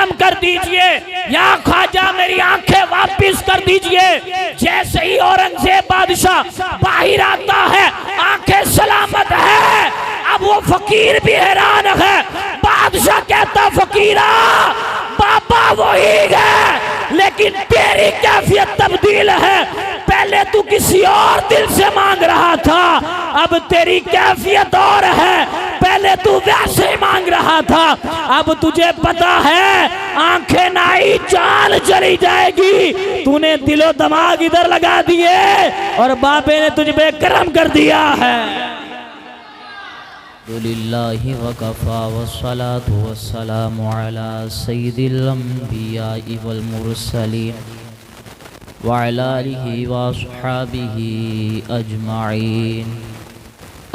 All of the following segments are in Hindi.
करम कर दीजिए, या ख्वाजा मेरी आंखें वापिस कर दीजिए। जैसे ही औरंगजेब बादशाह बाहर आता है, आंखें सलामत है। अब वो फकीर भी हैरान है। बादशाह कहता फकीरा बाबा वही है, लेकिन तेरी कैफियत तब्दील है। पहले तू किसी और दिल से मांग रहा था, अब तेरी कैफियत और है। पहले तू वैसे ही मांग रहा था, अब तुझे पता है आंखें नाई जान चली जाएगी। तूने दिलो दिमाग इधर लगा दिए और बाबे ने तुझ पे करम कर दिया है। लिल्लाहि वकफ़ा वस्सलातु वस्सलामु अला सय्यिदिल अंबिया'i वल मुरसलीन व अला आलिहि व अस्हाबिहि अजमाइन।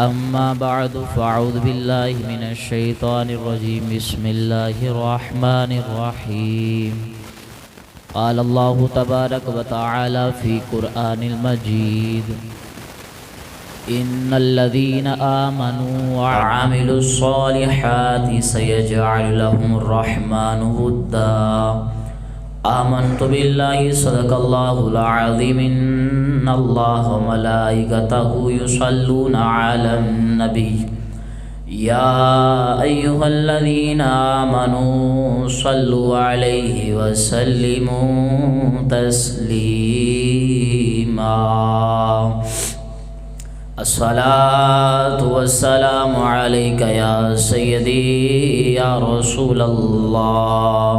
अम्मा बअदु फ़अऊज़ु बिल्लाहि मिनश शैतानिर रजीम। बिस्मिल्लाहिर रहमानिर रहीम। क़ाल अल्लाहु तबारक व तआला फ़ी क़ुरआनिल मजीद इन्नल्लज़ीना आमनू व अमिलुस्सॉलिहाति सयजअलु लहुमुर रहमानु वुद्दा। आमन्तु बिल्लाहि सदक़ल्लाहुल अज़ीम। इन्नल्लाहा व मलाइकतहु युसल्लूना अलन नबी या अय्युहल्लज़ीना आमनू सल्लु अलैहि व सल्लिमू तस्लीमा। अस्सलातु वस्सलामु अलैका या सय्यदी या रसूलल्लाह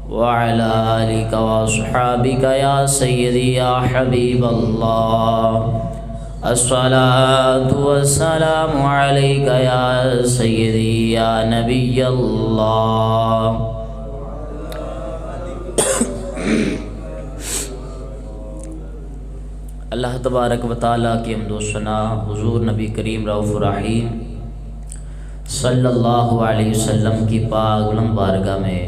व अला आलिका व अस्हाबिका या सय्यदी या हबीबल्लाह। अस्सलातु वस्सलामु अलैका या सय्यदी या नबियल्लाह। अल्लाह तबारक व तआला की हम्द व सना हुज़ूर नबी करीम रऊफ़ुर रहीम सल्लल्लाहु अलैहि वसल्लम की पाक बुलंद बारगाह में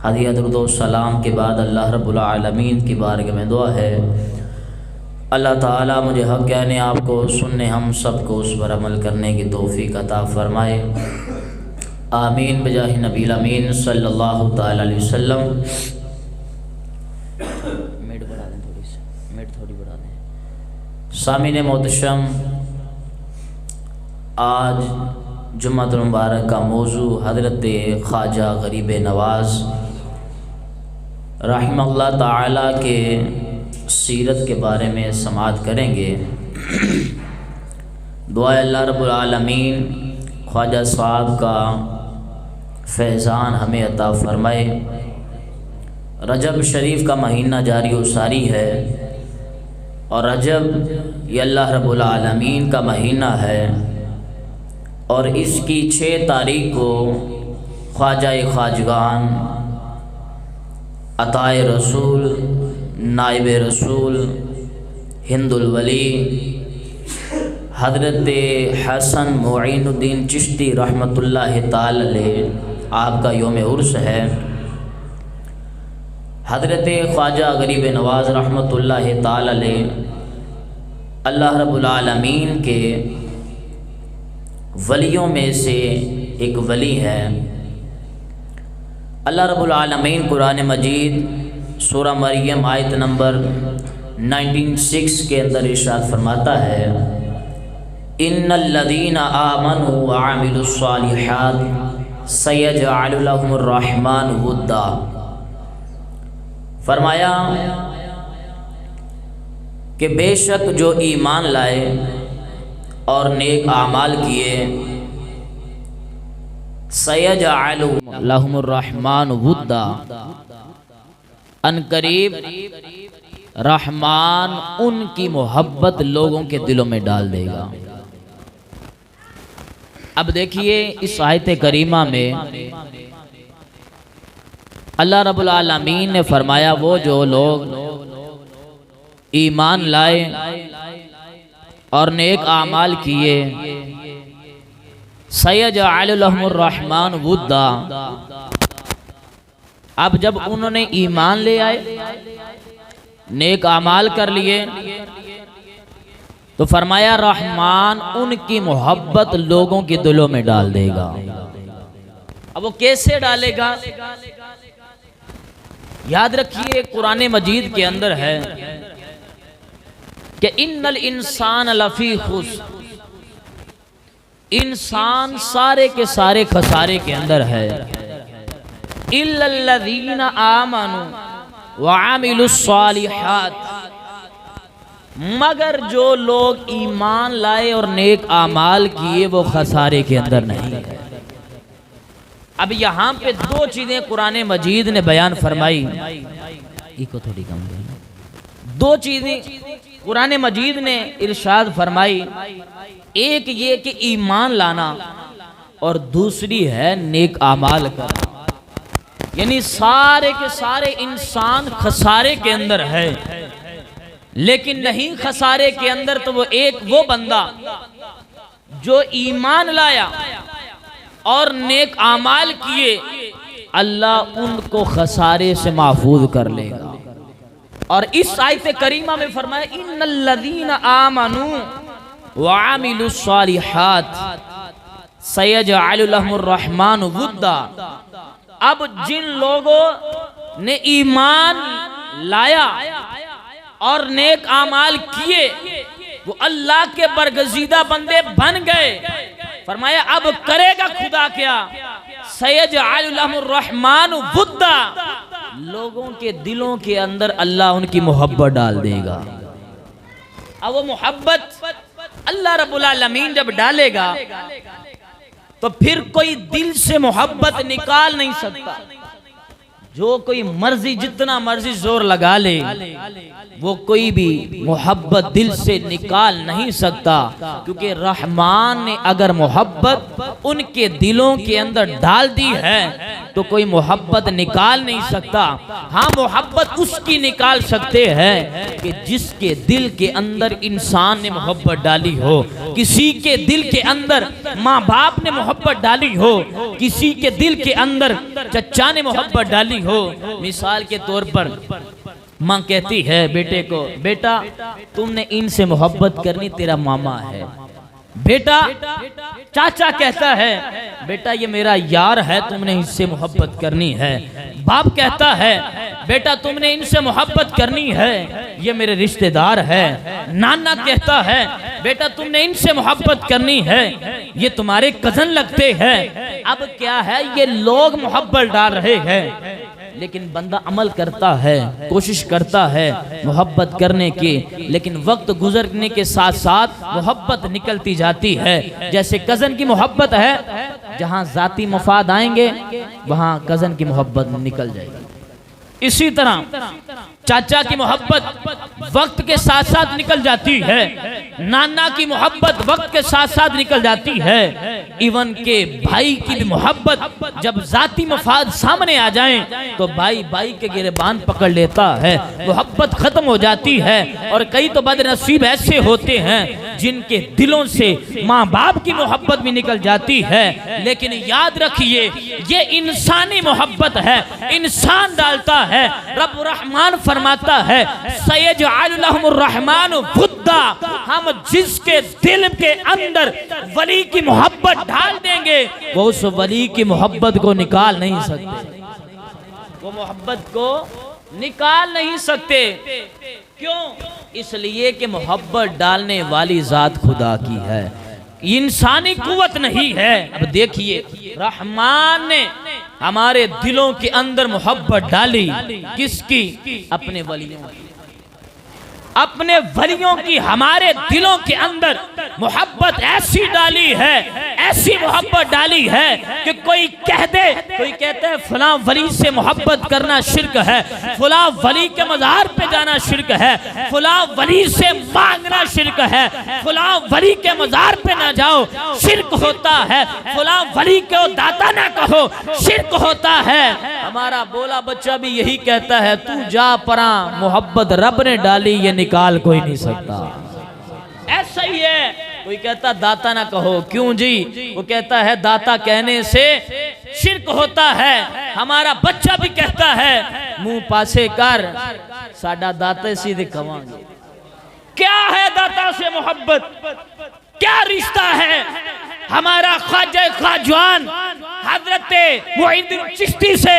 हदिया दुरूद व सलाम के बाद अल्लाह रब्बुल आलमीन की बारगाह में दुआ है, अल्लाह ताला मुझे हक़ कहने आपको सुनने हम सबको उस पर अमल करने की तौफ़ीक़ अता फ़रमाए। आमीन बिजाहि नबील अमीन सल्लल्लाहु तआला अलैहि वसल्लम। सामीन मोहतरम, आज जुम्मतुल मुबारक का मौजू हज़रत ख्वाजा गरीब नवाज़ रहमतुल्लाह ताला के सीरत के बारे में समाअत करेंगे। दुआ अल्लाह रब्बुल आलमीन ख्वाजा साहब का फैज़ान हमें अता फ़रमाए। रजब शरीफ का महीना जारी व सारी है और रजब ये अल्लाह रब्बुल आलमीन का महीना है और इसकी 6 तारीख को ख्वाजा ख्वाजगान अताए रसूल नाइब रसूल हिंदुल वली हज़रत हसन मुईनुद्दीन चिश्ती रहमतुल्लाह ताला अलैह आपका यौम उर्स है। हज़रत ख्वाजा गरीब नवाज़ रहमतुल्लाह ताला अलैह अल्लाह रब्बुल आलमीन के वलियों में से एक वली है। अल्लाह रब्बुल आलमीन कुरान मजीद सूरा मरियम आयत नंबर 96 के अंदर इरशाद फरमाता है, इन्नल्लज़ीना आमनू व अमिलुस्सॉलिहात सयजअलु लहुमुर रहमानु वुद्दा। फरमाया कि बेशक जो ईमान लाए और नेक आमाल किए, सयजअलु लहुमुर रहमानु वुद्दा, अनकरीब रहमान उनकी मोहब्बत लोगों के दिलों में डाल देगा। अब देखिए इस आयत करीमा में अल्लाह रब्बुल आलमीन ने फरमाया वो जो लोग ईमान लाए और नेक आमाल किए, सयजअलु लहुमुर रहमान वुद्दा। अब जब उन्होंने ईमान ले आए, नेक आमाल कर लिए, तो फरमाया रहमान उनकी मोहब्बत लोगों के दिलों में डाल देगा। अब वो कैसे डालेगा? याद रखिए कुरान मजीद के अंदर है कि इन्नल इंसान लफी खुस्र, इंसान सारे के सारे खसारे के अंदर है। इल्लल्लज़ीना आमनू व अमिलुस्सालिहात, मगर जो लोग ईमान लाए और नेक आमाल किए वो खसारे के अंदर नहीं है। अब यहाँ पे दो चीजें कुरान मजीद ने बयान फरमाई, इको थोड़ी कम देना। दो चीजें कुरान मजीद ने इरशाद फरमाई, एक ये कि ईमान लाना और दूसरी है नेक आमाल करना। यानी सारे के सारे इंसान खसारे के अंदर है, लेकिन नहीं खसारे के अंदर तो वो बंदा जो ईमान लाया और नेक आमाल किए, अल्लाह उनको खसारे से महफूज कर लेगा। और इस आयत करीमा में फरमाया इन्नल्लज़ीना आमनू व अमिलुस्सालिहात सयजअलु लहुमुर रहमानु वुद्दा। अब जिन लोगों ने ईमान लाया और नेक आमाल किए वो अल्लाह के बरगजीदा बंदे बन गए। फरमाया अब करेगा खुदा क्या? सयजअलु लहुमुर रहमानु वुद्दा, लोगों के दिलों के अंदर अल्लाह उनकी मोहब्बत डाल देगा। अब वो मोहब्बत अल्लाह रब्बुल आलमीन जब डालेगा तो फिर कोई दिल से मोहब्बत निकाल नहीं सकता। जो कोई मर्जी जितना मर्जी जोर लगा ले वो कोई भी मोहब्बत दिल से निकाल नहीं सकता, क्योंकि रहमान ने अगर मोहब्बत उनके दिलों के अंदर डाल दी है तो कोई मोहब्बत निकाल नहीं सकता। हाँ, मोहब्बत उसकी निकाल सकते हैं कि जिसके दिल के अंदर इंसान ने मोहब्बत डाली हो। किसी के दिल के अंदर माँ बाप ने मोहब्बत डाली हो, किसी के दिल के अंदर चचा ने मोहब्बत डाली हो। मिसाल के तौर पर माँ कहती है बेटे को, बेटा तुमने इनसे मोहब्बत करनी, तेरा मामा है। बेटा, चाचा कहता है बेटा ये मेरा यार है, तुमने इससे मोहब्बत करनी है। बाप कहता है बेटा तुमने इनसे मोहब्बत करनी है, ये मेरे रिश्तेदार है। नाना कहता है बेटा तुमने इनसे मोहब्बत करनी है, ये तुम्हारे कजन लगते हैं। अब क्या है, ये लोग मोहब्बत डाल रहे हैं, लेकिन बंदा अमल करता है, कोशिश करता है मोहब्बत करने की, लेकिन वक्त गुजरने के साथ साथ मोहब्बत निकलती जाती है। जैसे कज़न की मोहब्बत है, जहां जाती मफाद आएंगे वहां कज़न की मोहब्बत निकल जाएगी। इसी तरह चाचा की मोहब्बत वक्त के साथ साथ निकल जाती है, नाना की मोहब्बत वक्त के साथ साथ निकल जाती है। इवन के भाई की भी मोहब्बत जब जाती मफाद सामने आ जाएं तो भाई भाई के गिरबान पकड़ लेता है, मोहब्बत खत्म हो जाती है। और कई तो बदनसीब ऐसे होते हैं जिनके दिलों से माँ बाप की मोहब्बत भी निकल जाती है। लेकिन याद रखिए ये इंसानी मोहब्बत है, इंसान डालता है। रब रहमान फरमाता है सयजअलु लहुमुर रहमानु वुद्दा, हम जिसके दिल के अंदर वली की मोहब्बत डाल देंगे वो उस वली की मोहब्बत को निकाल नहीं सकते, वो मोहब्बत को निकाल नहीं सकते। क्यों? इसलिए कि मोहब्बत डालने वाली जात खुदा की है, इंसानी कुव्वत नहीं है। अब देखिए रहमान ने हमारे दिलों के अंदर मोहब्बत डाली, किसकी? अपने वलियों की। अपने वलियों की हमारे दिलों के अंदर मोहब्बत ऐसी डाली है, ऐसी मोहब्बत डाली है कि कोई कह दे, कोई कहता है फलां वली से मोहब्बत करना शिर्क है, फलां वली के मज़ार पे जाना शिर्क है, फलां वली से मांगना शिर्क है, फलां वली के मज़ार पे ना जाओ शिर्क होता है, फलां वली को दाता ना कहो शिर्क होता है। हमारा बोला बच्चा भी यही कहता है, तू जा परा, मोहब्बत रब ने डाली ये निकाल कोई नहीं सकता। ऐसा ही है। कोई कहता दाता ना कहो, क्यों जी? वो कहता है दाता कहने से शिर्क होता है। हमारा बच्चा भी कहता है मुंह पासे कर, साडा दाते सीधे कवांगे। क्या है दाता से मोहब्बत? क्या रिश्ता है? हमारा ख्वाजा खाजवान हजरत मुइनुद्दीन चिश्ती से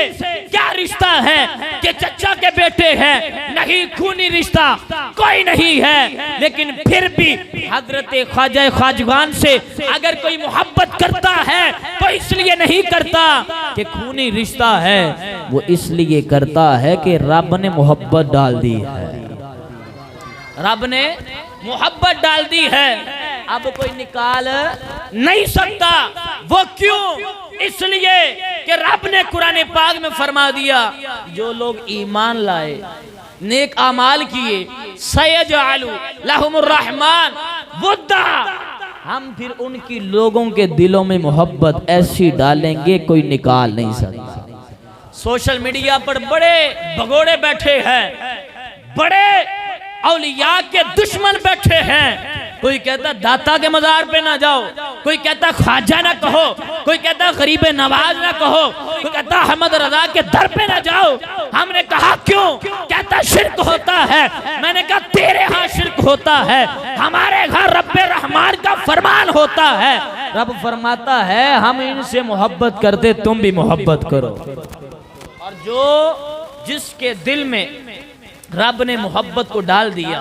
क्या रिश्ता है कि चचा के बेटे हैं, नहीं खूनी रिश्ता कोई नहीं है, लेकिन फिर भी हजरत ख्वाजा खाजवान से अगर कोई मोहब्बत करता है तो इसलिए नहीं करता कि खूनी रिश्ता है, वो इसलिए करता है कि रब ने मोहब्बत डाल दी है, रब ने मोहब्बत डाल दी है, अब कोई निकाल नहीं सकता। वो क्यों? इसलिए कि रब ने कुरान पाक में फरमा दिया, जो लोग ईमान लाए, नेक अमाल किए, सयजअलु लहुमुर रहमान वुद्दा, हम फिर उनकी लोगों के दिलों में मोहब्बत ऐसी डालेंगे कोई निकाल नहीं सकता। सोशल मीडिया पर बड़े भगोड़े बैठे हैं, बड़े औलिया के दुश्मन बैठे हैं, कोई कहता दाता के मजार पे ना जाओ, कोई कहता ख्वाजा ना कहो, कोई कहता गरीब नवाज ना कहो, कोई कहता अहमद रजा के दर पे ना जाओ। हमने कहा क्यों? कहता शिर्क होता है। मैंने कहा तेरे यहाँ शिर्क होता है, हमारे घर रब्बे रहमान का फरमान होता है। रब फरमाता है हम इनसे मोहब्बत करते, तुम भी मोहब्बत करो। और जो जिसके दिल में रब ने मोहब्बत को डाल दिया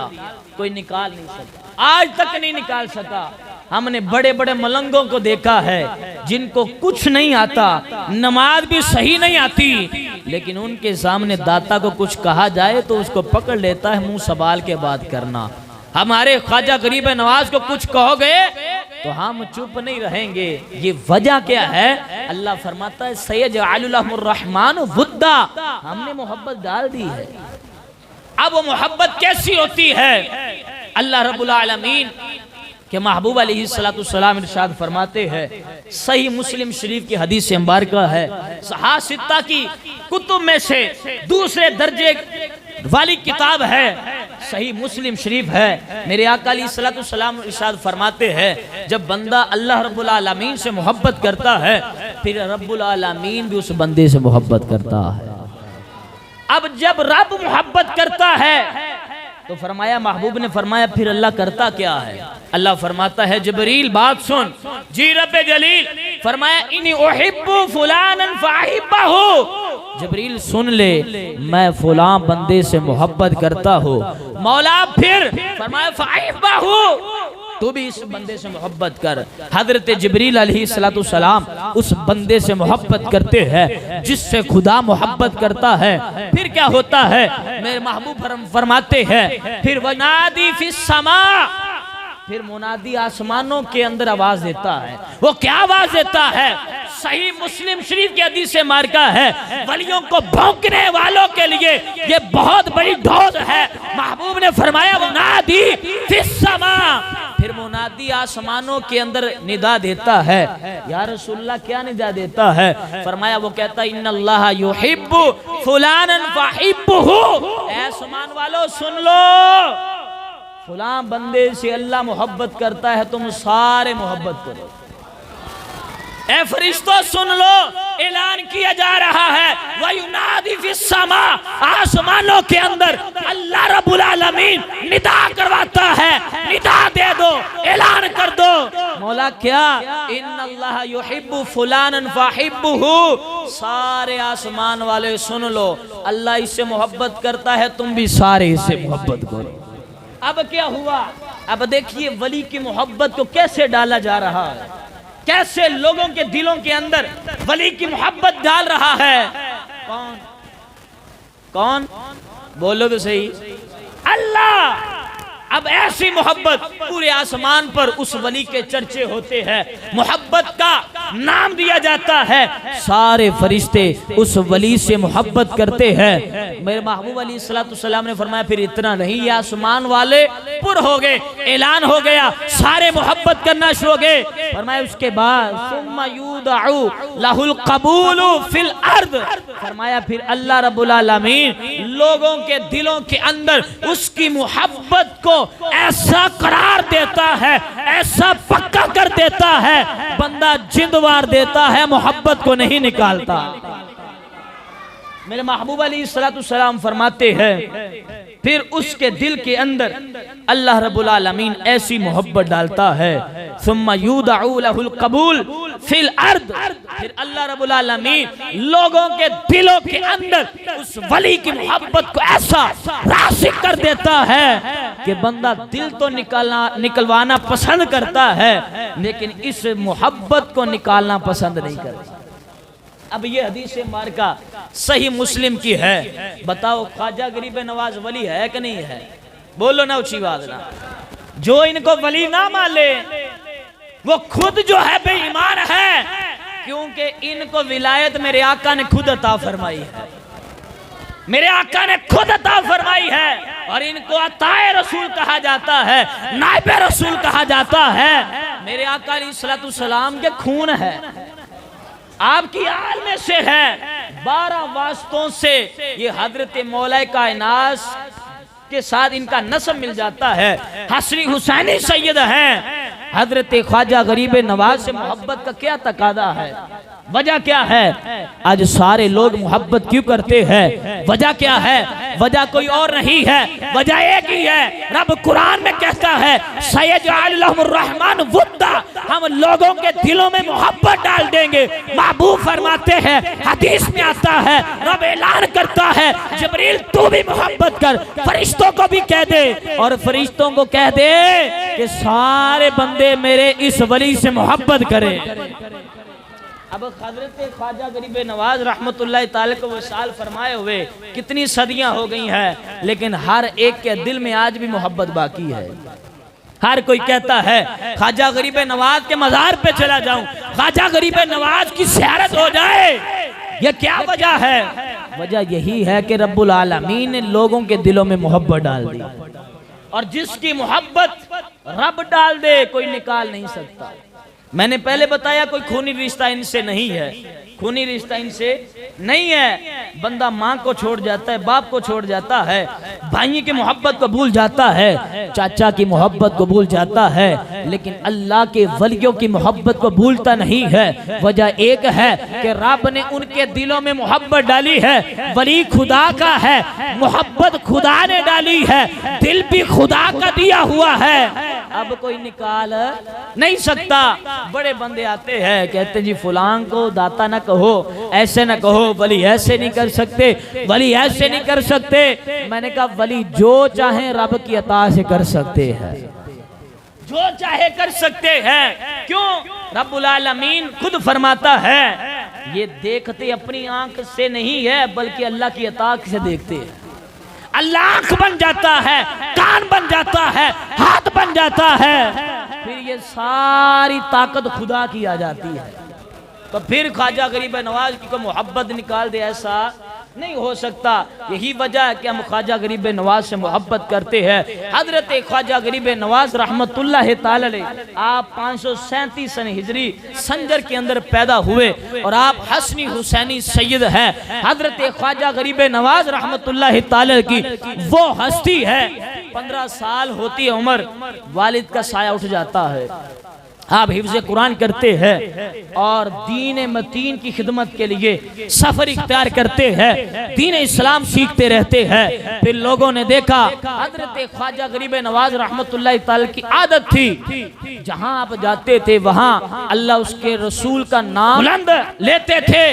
कोई निकाल नहीं सका, आज तक नहीं निकाल सका। हमने बड़े बड़े मलंगों को देखा है जिनको कुछ नहीं आता, नमाज भी सही नहीं आती, लेकिन उनके सामने दाता को कुछ कहा जाए तो उसको पकड़ लेता है, मुंह संभाल के बात करना। हमारे ख्वाजा गरीब नवाज को कुछ कहोगे तो हम चुप नहीं रहेंगे। ये वजह क्या है? अल्लाह फरमाता है सयजअलु लहुमुर रहमान वुद्दा, हमने मोहब्बत डाल दी है। अब वो मोहब्बत कैसी होती है? अल्लाह रब्बुल आलमीन के महबूब अलैहिस्सलाम इरशाद फरमाते हैं, सही मुस्लिम शरीफ की हदीस से मुबारका है, सहासित्ता की कुतुब में से दूसरे दर्जे वाली किताब है, सही मुस्लिम शरीफ है। मेरे आका अलैहिस्सलाम इरशाद फरमाते हैं, जब बंदा अल्लाह रब्बुल आलमीन से मोहब्बत करता है फिर रब्बुल आलमीन भी उस बंदे से मोहब्बत करता है। अब जब रब मोहब्बत करता है तो फरमाया, महबूब ने फरमाया फिर अल्लाह करता क्या है? अल्लाह फरमाता है जिब्रील बात सुन। जी रब्बे जलील फरमाया इन्नी उहिब्बु फुलानन फअहिब्बहु, जिब्रील सुन ले मैं फुलां बंदे से मोहब्बत करता हूँ। मौला फिर फरमाया फअहिब्बहु, तू भी इस बंदे से मोहब्बत कर। हजरत जिब्रील अलैहिस्सलाम उस बंदे से मोहब्बत करते हैं जिससे खुदा मोहब्बत करता है। फिर क्या होता है? मेरे महबूब फरमाते हैं फिर वनादी फिस समा, फिर मुनादी आसमानों के अंदर आवाज देता है। वो क्या आवाज देता है? सही मुस्लिम शरीफ की हदीस से मार्का है, वलियों को भौंकने वालों के लिए ये बहुत बड़ी ढोल है। महबूब ने फरमाया मुनादी फिस समा, फिर मुनादी आसमानों के अंदर निदा देता है। या रसूलल्लाह क्या निदा देता है? फरमाया वो कहता है इन्नल्लाह युहिब्बु फुलानन फअहिब्बुहु, आसमान वालों सुन लो, फुलां बंदे से अल्लाह मोहब्बत करता है, तुम सारे मोहब्बत करो। ए फरिश्तों सुन लो, ऐलान किया जा रहा है वयुनादी फिस समा, आसमानों के अंदर अल्लाह रब्बुल आलमीन निदा करवाता है, निदा दे दो, ऐलान कर दो। मौला क्या? इन्नल्लाह युहिब्बु फुलानन फअहिब्बुहु, सारे आसमान वाले सुन लो, अल्लाह इससे मोहब्बत करता है, तुम भी सारे इससे मोहब्बत करो। अब क्या हुआ? अब देखिए वली की मोहब्बत को कैसे डाला जा रहा है, कैसे लोगों के दिलों के अंदर वली की मोहब्बत डाल रहा है। कौन कौन? बोलो तो सही। अल्लाह। अब ऐसी मोहब्बत पूरे आसमान पर उस वली के चर्चे होते हैं, मोहब्बत का नाम दिया जाता है, सारे फरिश्ते उस वली से मोहब्बत करते हैं। मेरे महबूब अलैहिस्सलाम ने फरमाया फिर इतना नहीं, ये आसमान वाले पुर हो गए, ऐलान हो गया, सारे मोहब्बत करना शुरू हो गए। फरमाया उसके बाद सुम्मा युदअु लहुल कबूलु फिल अर्द, फरमाया फिर अल्लाह रब्बुल आलमीन लोगों के दिलों के अंदर उसकी मोहब्बत को ऐसा करार देता है, ऐसा पक्का कर देता है, बंदा जिंदवार देता है, मोहब्बत को नहीं निकालता। मेरे महबूब अलैहिस्सलाम फरमाते हैं फिर उसके दिल के अंदर अल्लाह रब्बुल आलमीन ऐसी मोहब्बत डालता है, सुम्मा युदअू लहुल कबूल फिल अर्द, फिर अल्लाह रब्बुल आलमीन लोगों के दिलों के अंदर उस वली की मोहब्बत को ऐसा रासिक कर देता है कि बंदा दिल तो निकलवाना पसंद करता है, लेकिन इस मोहब्बत को निकालना पसंद नहीं करता। अब ये हदीस मार्का सही मुस्लिम की है। बताओ ख्वाजा गरीब नवाज वली है कि नहीं है? बोलो ना, ऊंची बात ना। जो इनको वली ना मान ले वो खुद जो है बेईमान है, क्योंकि इनको विलायत मेरे आका ने खुद अता फरमाई है, मेरे आका ने खुद अता फरमाई है, और इनको अताए रसूल कहा जाता है, नाइबे रसूल कहा जाता है। मेरे आका अलैहिस्सलातु सलाम के खून है, आपकी आल में से है। 12 वास्तों से ये हजरत मौलाए कायनात के साथ इनका नस्ब मिल जाता है। हसनी हुसैनी सैयद हैं। हजरत ख्वाजा गरीब नवाज से मोहब्बत का क्या तकादा है? वजह क्या है? आज सारे लोग मोहब्बत क्यों करते हैं? वजह क्या है? वजह कोई और नहीं है, वजह एक ही है। रब कुरान में कहता है सयजअल लहुर रहमान वुद्दा, हम लोगों के दिलों में मोहब्बत डाल देंगे। महबूब फरमाते हैं, हदीस में आता है, रब ऐलान करता है जिब्रील तू भी मोहब्बत कर, फरिश्तों को भी कह दे, और फरिश्तों को कह दे कि सारे बंदे मेरे इस वली से मोहब्बत करें। अब हजरत ख्वाजा गरीब नवाज रहमतुल्लाह ताला को वसाल फरमाए हुए कितनी सदियां हो गई हैं, लेकिन हर एक के दिल में आज भी मोहब्बत बाकी है। हर कोई कहता है ख्वाजा गरीब नवाज के मज़ार पे चला जाऊं, ख्वाजा गरीब नवाज की ज़ियारत हो जाए। ये क्या वजह है? वजह यही है कि रब्बुल आलमीन ने लोगों के दिलों में मोहब्बत डाल दी, और जिसकी मोहब्बत रब डाल दे कोई निकाल नहीं सकता। मैंने पहले बताया कोई खूनी रिश्ता इनसे नहीं है, खूनी रिश्ता इनसे नहीं है। बंदा माँ को छोड़ जाता है, बाप को छोड़ जाता है, भाई की मोहब्बत को भूल जाता है, चाचा की मोहब्बत को भूल जाता है, लेकिन अल्लाह के वलियों की मोहब्बत को भूलता नहीं है। वजह एक है कि रब ने उनके दिलों में मोहब्बत डाली है। वली खुदा का है, मोहब्बत खुदा ने डाली है, दिल भी खुदा का दिया हुआ है, अब कोई निकाल नहीं सकता। बड़े बंदे आते हैं, कहते जी फुलां को दाता ना कहो, ऐसे ना कहो, वली ऐसे नहीं कर सकते, वली ऐसे नहीं कर सकते। मैंने कहा वली जो चाहे रब की अता से कर सकते हैं, जो चाहे कर सकते हैं। क्यों? रब्बुल आलमीन खुद फरमाता है ये देखते अपनी आंख से नहीं है, बल्कि अल्लाह की अता से देखते हैं। अल्लाह आंख बन जाता है, कान बन जाता है, हाथ बन जाता है, फिर ये सारी ताकत खुदा की आ जाती है। तो फिर ख्वाजा गरीब नवाज की को मोहब्बत निकाल दे, ऐसा नहीं हो सकता। यही वजह है कि हम ख्वाजा गरीब नवाज से मोहब्बत करते हैं। हजरत ख्वाजा गरीब नवाज रहमतुल्लाह ताला अलैह आप 537 सन हिजरी संजर के अंदर पैदा हुए, और आप हसनी हुसैनी सैयद हैं। हजरत ख्वाजा गरीब नवाज रहमतुल्लाह ताला की वो हस्ती है, 15 साल होती है उम्र, वालिद का साया उठ जाता है। आप हिफ्ज़ कुरान करते हैं और दीन मतीन की खिदमत के लिए सफर इख्तियार करते हैं, दीन इस्लाम सीखते रहते हैं। फिर लोगों ने देखा हजरत ख्वाजा गरीब नवाज रहमतुल्लाह ताला की आदत थी, जहां आप जाते थे वहां अल्लाह उसके रसूल का नाम बुलंद लेते थे,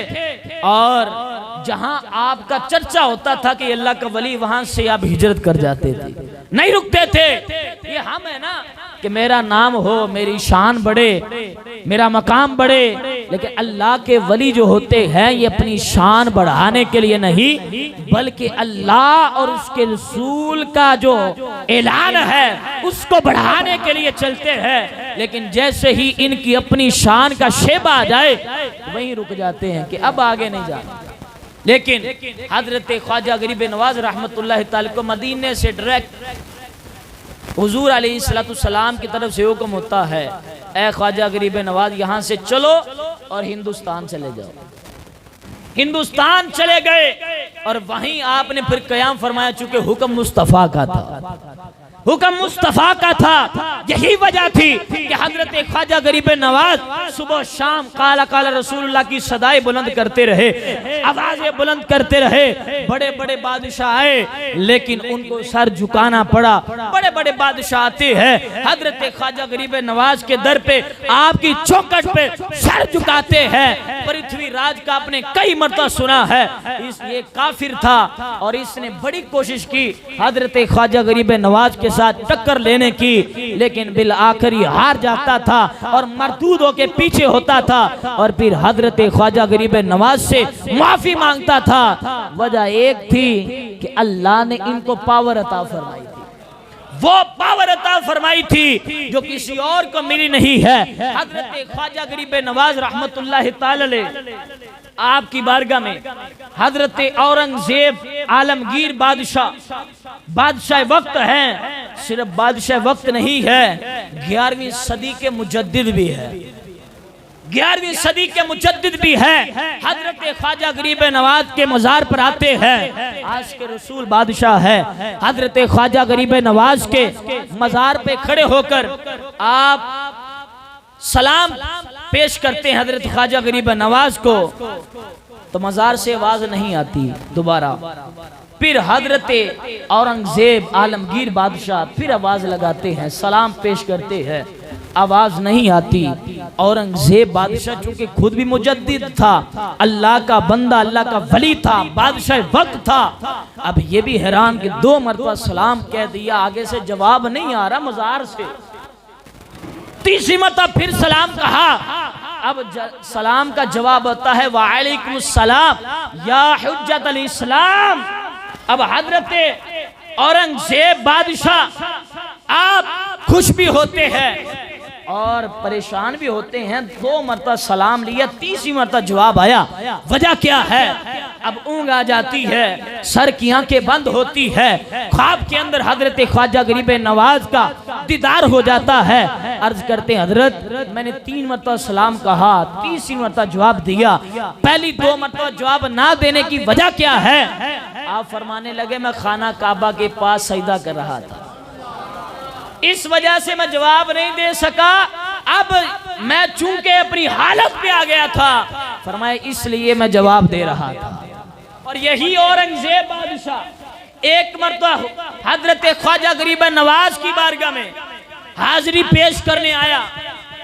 और जहां आपका चर्चा होता था कि अल्लाह का वली, वहां से आप हिजरत कर जाते थे, नहीं रुकते थे। ये हम है ना कि मेरा नाम हो, मेरी शान बढ़े, मेरा मकाम बढ़े, लेकिन अल्लाह के वली जो होते हैं ये अपनी शान बढ़ाने के लिए नहीं, बल्कि अल्लाह और उसके रसूल का जो ऐलान है उसको बढ़ाने के लिए चलते हैं। लेकिन जैसे ही इनकी अपनी शान का शेबा आ जाए वहीं रुक जाते हैं कि अब आगे नहीं जाना। लेकिन हजरत ख्वाजा गरीब नवाज रहमतुल्लाह ताला को मदीने से डायरेक्ट हुजूर अलैहिस्सलाम की तरफ से हुक्म होता है, ए ख्वाजा गरीब नवाज यहाँ से चलो और हिंदुस्तान चले जाओ। हिंदुस्तान चले गए और वहीं आपने फिर क़याम फरमाया, चूंकि हुक्म मुस्तफ़ा का था, हुक्म मुस्तफ़ा का था। यही वजह थी कि हजरत ख्वाजा गरीब नवाज सुबह शाम काला काला रसूलुल्लाह की सदाएं बुलंद करते रहे, आवाजें बुलंद करते रहे। बड़े बड़े बादशाह आए लेकिन उनको सर झुकाना पड़ा। बड़े बड़े बादशाह आते हैं, हजरत ख्वाजा गरीब नवाज के दर पे आपकी चौखट पे सर झुकाते हैं। पृथ्वीराज का आपने कई मरतबा सुना है, ये काफिर था और इसने बड़ी कोशिश की हजरत ख्वाजा गरीब नवाज के साथ टक्कर लेने की, लेकिन बिल आखिरी हार जाता था और मरदूद होके पीछे होता था और फिर हजरत ख्वाजा गरीब नवाज से माफी मांगता था। वजह एक थी कि अल्लाह ने इनको पावर अता फरमाई थी, वो पावर अता फरमाई थी जो किसी और को मिली नहीं है। हजरत ख्वाजा गरीब नवाज रहमतुल्लाह ताला अलैह आपकी बारगाह में हजरत औरंगजेब आलमगीर बादशाह वक्त हैं। सिर्फ बादशाह वक्त नहीं है, 11वीं सदी के मुजद्दिद भी है, 11वीं सदी के मुजद्दिद भी है। हजरत ख्वाजा गरीब नवाज के मजार पर आते हैं, आज के रसूल बादशाह है। हजरत ख्वाजा गरीब नवाज के मजार पे खड़े होकर आप सलाम पेश करते हैं हजरत ख्वाजा गरीब नवाज को, तो मजार से आवाज नहीं आती दोबारा। फिर हजरत औरंगजेब आलमगीर बादशाह फिर आवाज लगाते हैं, सलाम पेश करते हैं, आवाज नहीं आती। औरंगजेब बादशाह चूंकि खुद भी मुजद्दिद था, अल्लाह का बंदा, अल्लाह का वली था, बादशाह वक्त था, अब ये भी हैरान कि 2 मरतबा सलाम कह दिया, आगे से जवाब नहीं आ रहा मजार से। तीसरी मरतबा फिर सलाम कहा, अब सलाम का जवाब होता है वालेकुम सलाम या हुज्जतल इस्लाम। अब हजरत औरंगजेब बादशाह आप खुश भी होते हैं और परेशान भी होते हैं। 2 मरतबा सलाम लिया, तीसरी मरतबा जवाब आया। वजह क्या है? अब ऊँग आ जाती है, सर की आंखें बंद होती है, ख्वाब के अंदर हजरत ख्वाजा गरीब नवाज का दीदार हो जाता है। अर्ज करते हैं हजरत मैंने 3 मरतबा सलाम कहा, तीसरी मरतबा जवाब दिया, पहली 2 मरतबा जवाब ना देने की वजह क्या है? आप फरमाने लगे मैं खाना काबा के पास सजदा कर रहा था, इस वजह से मैं जवाब नहीं दे सका। अब मैं चूंकि अपनी हालत पे आ गया था, फरमाया इसलिए मैं जवाब दे रहा था। और यही औरंगजेब बादशाह एक मरतबा हजरत ख्वाजा गरीब नवाज की बारगाह में हाजिरी पेश करने आया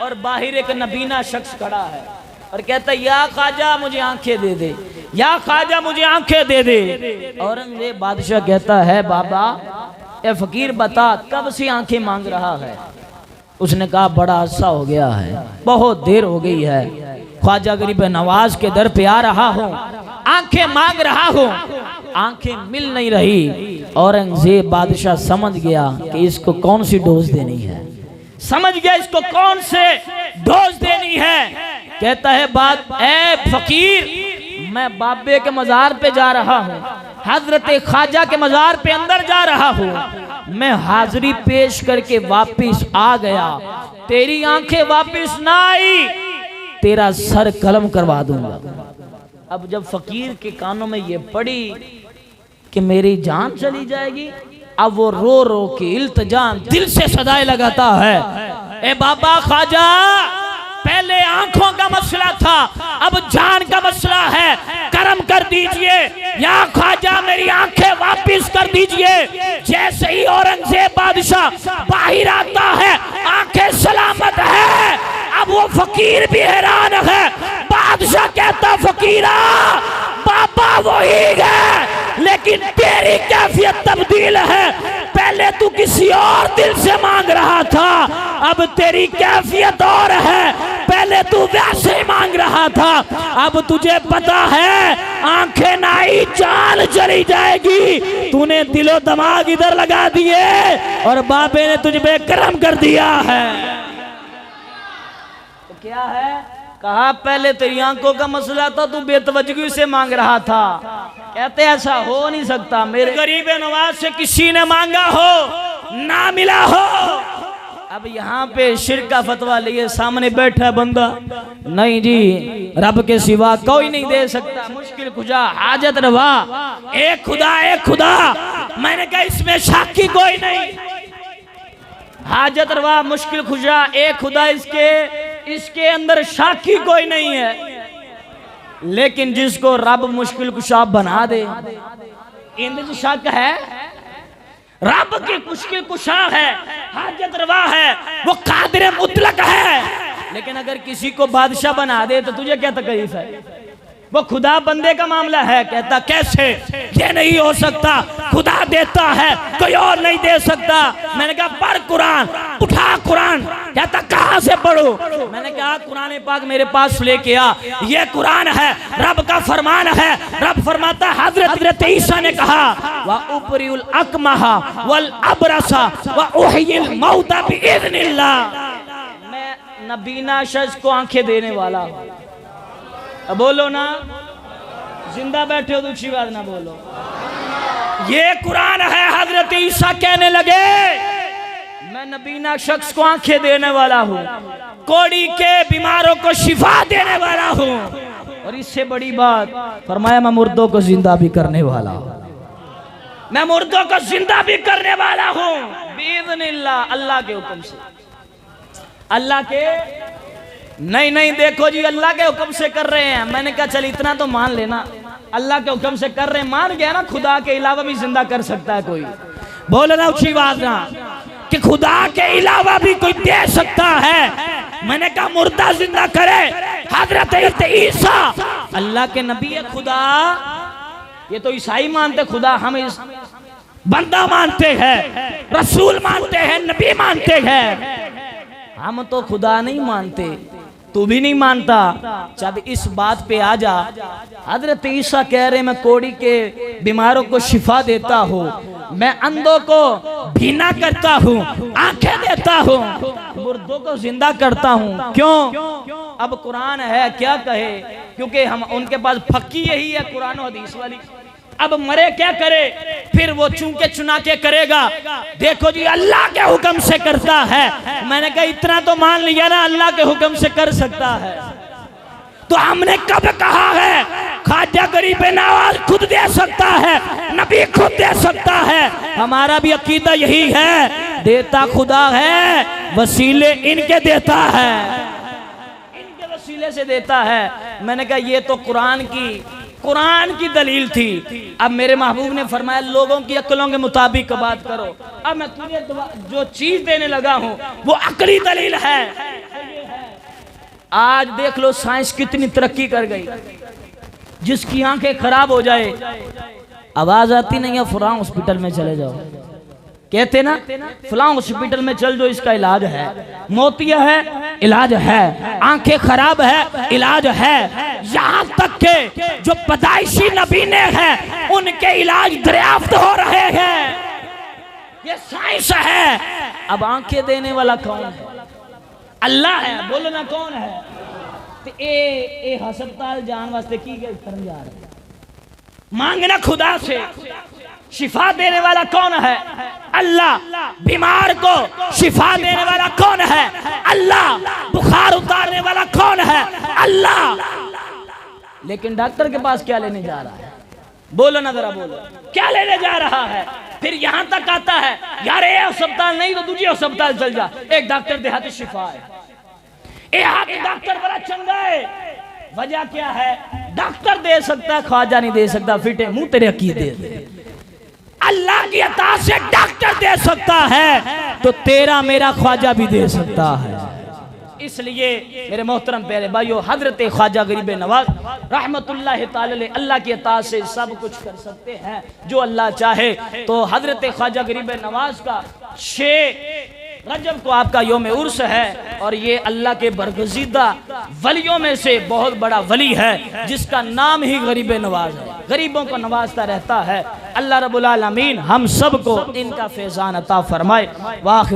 और बाहर एक नबीना शख्स खड़ा है और कहता है या ख्वाजा मुझे आंखें दे दे, या ख्वाजा मुझे आंखें दे दे। औरंगजेब बादशाह कहता है बाबा ए फकीर बता कब से आंखें मांग रहा है? उसने कहा बड़ा अरसा हो गया है, बहुत देर हो गई है, ख्वाजा गरीब नवाज के दर पे आ रहा हूँ, आंखें मांग रहा हूँ, आंखें मिल नहीं रही। औरंगजेब बादशाह समझ गया कि इसको कौन सी डोज देनी है, समझ गया इसको कौन से डोज देनी है। कहता है बात ए फकीर मैं बाबे के मजार पे जा रहा हूँ, हजरत ख्वाजा के मजार पे अंदर जा रहा हूँ, मैं हाजिरी पेश करके वापिस आ गया, तेरी आंखें वापिस ना आई, तेरा सर कलम करवा दूंगा। अब जब फकीर के कानों में ये पड़ी कि मेरी जान चली जाएगी, अब वो रो रो के इल्तिजाम दिल से सदाएं लगाता है, ए बाबा ख्वाजा पहले आंखों का मसला था, अब जान का मसला है, करम कर दीजिए या ख्वाजा मेरी आंखें वापिस कर दीजिए। जैसे ही औरंगजेब बादशाह बाहर आता है आंखें सलामत है। अब वो फकीर भी हैरान है, बादशाह कहता फकीरा बाबा वही है लेकिन तेरी कैफियत तब्दील है, पहले तू किसी और दिल से मांग रहा था, अब तेरी कैफियत और है, पहले तू वैसे ही मांग रहा था, अब तुझे पता है आंखें ना आई जान चली जाएगी, तूने दिलो दिमाग इधर लगा दिए और बाबे ने तुझ पे करम कर दिया है। तो क्या है? कहा पहले तेरी आंखों का मसला था, तू बेतवजगी से मांग रहा था। कहते ऐसा हो नहीं सकता, मेरे गरीब नवाज से किसी ने मांगा हो ना मिला हो। अब यहाँ पे शिर्क का फतवा लिए सामने बैठा है बंदा, नहीं जी रब के सिवा कोई नहीं दे सकता, मुश्किल कुजा हाजत रवा, एक खुदा एक खुदा। मैंने कहा इसमें शक की कोई नहीं, हाजत रवा, मुश्किल खुशा, एक खुदा इसके अंदर शाकी कोई नहीं है। लेकिन जिसको रब मुश्किल कुशा बना दे, इंद्र शक है, रब की मुश्किल कुशा है, हाजत रवा है, वो कादिर मुतलक है। लेकिन अगर किसी को बादशाह बना दे तो तुझे क्या तकलीफ है? वो खुदा बंदे का मामला है। कहता कैसे, ये नहीं हो सकता, खुदा देता है कोई और नहीं दे सकता। मैंने कहा पढ़ कुरान, उठा कुरान। कहता कहां से पढ़ूं? मैंने कहा कुरान पाक मेरे पास लेके आ, ये कुरान है, रब का फरमान है। रब फरमाता हजरत ईसा ने कहा व उपरिउल अकमहा वल अबरसा व उहियल मौता बिइज़्निल्लाह, मैं नबीना शख्स को आंखें देने वाला हूं। अब बोलो ना, जिंदा बैठे हो तो अच्छी बात ना बोलो। ये कुरान है। हजरत ईसा कहने लगे मैं नबीना शख्स को आंखें देने वाला हूँ, कोड़ी के बीमारों को शिफा देने वाला हूँ, और इससे बड़ी बात फरमाया मैं मुर्दों को जिंदा भी करने वाला हूँ, मैं मुर्दों को जिंदा भी करने वाला हूँ बिइज़्निल्लाह, अल्लाह के हुक्म से। अल्लाह के नहीं देखो जी, अल्लाह के हुक्म से कर रहे हैं। मैंने कहा चल इतना तो मान लेना, अल्लाह के हुक्म से कर रहे हैं, मान गया ना खुदा के अलावा भी जिंदा कर सकता है कोई। बोले ना अच्छी बात ना कि खुदा के अलावा भी कोई दे सकता है। मैंने कहा मुर्दा जिंदा करे, हजरत ईसा अल्लाह के नबी है। खुदा ये तो ईसाई मानते खुदा, हम इस बंदा मानते हैं, रसूल मानते हैं, नबी मानते हैं। हम तो खुदा नहीं मानते, तू भी नहीं मानता। जब इस बात पे आ जा, हजरत ईसा कह रहे मैं कोड़ी के बीमारों को शिफा देता हूँ, मैं अंधों को भीना करता हूँ, आंखें देता हूँ, मुर्दों को जिंदा करता हूँ। क्यों? अब कुरान है, क्या कहे, क्योंकि हम उनके पास फक्की यही है कुरान और हदीस वाली। अब मरे क्या करे, फिर वो चूंके चुना के करेगा। देखो जी अल्लाह के हुक्म से करता है। मैंने कहा इतना तो मान लिया ना, अल्लाह के हुक्म से कर सकता है। तो हमने कब कहा है ख्वाजा गरीब नवाज खुद दे सकता है, नबी खुद दे सकता है। हमारा भी अकीदा यही है, देता खुदा है, वसीले इनके देता है, इनके वसीले से देता है। मैंने कहा ये तो कुरान की दलील थी। अब मेरे महबूब ने फरमाया लोगों की अक्लों के मुताबिक बात करो। अब मैं तुझे जो चीज देने लगा हूं वो अकली दलील है। आज देख लो साइंस कितनी तरक्की कर गई। जिसकी आंखें खराब हो जाए, आवाज आती नहीं है, फलां हॉस्पिटल में चले जाओ, कहते ना फलां हॉस्पिटल में चल जो, इसका इलाज है, मोतिया है इलाज है, आंखें खराब है इलाज है। यहाँ तक के जो पैदाइशी नबीने हैं उनके इलाज दरियाफ्त हो रहे हैं। ये साइंस है। अब आंखें देने वाला कौन है? अल्लाह है। बोलो ना कौन है? तो ए हस्पताल जान वास्ते की करन जा रहे, मांगना खुदा से। शिफा देने वाला कौन है? अल्लाह। बीमार को शिफा देने वाला कौन है? अल्लाह। बुखार उतारने वाला कौन है? अल्लाह। लेकिन डॉक्टर के पास क्या लेने जा रहा है? बोलो ना जरा, बोलो क्या लेने जा रहा है? फिर यहां तक आता है यार ये अस्पताल नहीं तो दूसरे अस्पताल चल जा, एक डॉक्टर देहाती शिफा है, ये डॉक्टर बड़ा चंगा है। वजह क्या है? डॉक्टर दे सकता है, ख्वाजा नहीं दे सकता। फिटे मुंह तेरे अकीदे दे। अल्लाह की अता से डॉक्टर दे सकता है तो तेरा मेरा ख्वाजा भी दे सकता है। इसलिए मेरे मोहतरम प्यारे भाइयों, हजरत ख्वाजा गरीब नवाज रहमतुल्लाह ताला अलैह अल्लाह की अता से सब कुछ कर सकते हैं जो अल्लाह चाहे। तो हजरत ख्वाजा गरीब नवाज का 6 रजब को आपका योम उर्स है, और ये अल्लाह के बरगजीदा वलियों में से बहुत बड़ा वली है जिसका नाम ही गरीब नवाज है। गरीबों को नवाजता रहता है। अल्लाह रब्बुल आलमीन हम सब को इनका फैजान अता फरमाए। वाखिर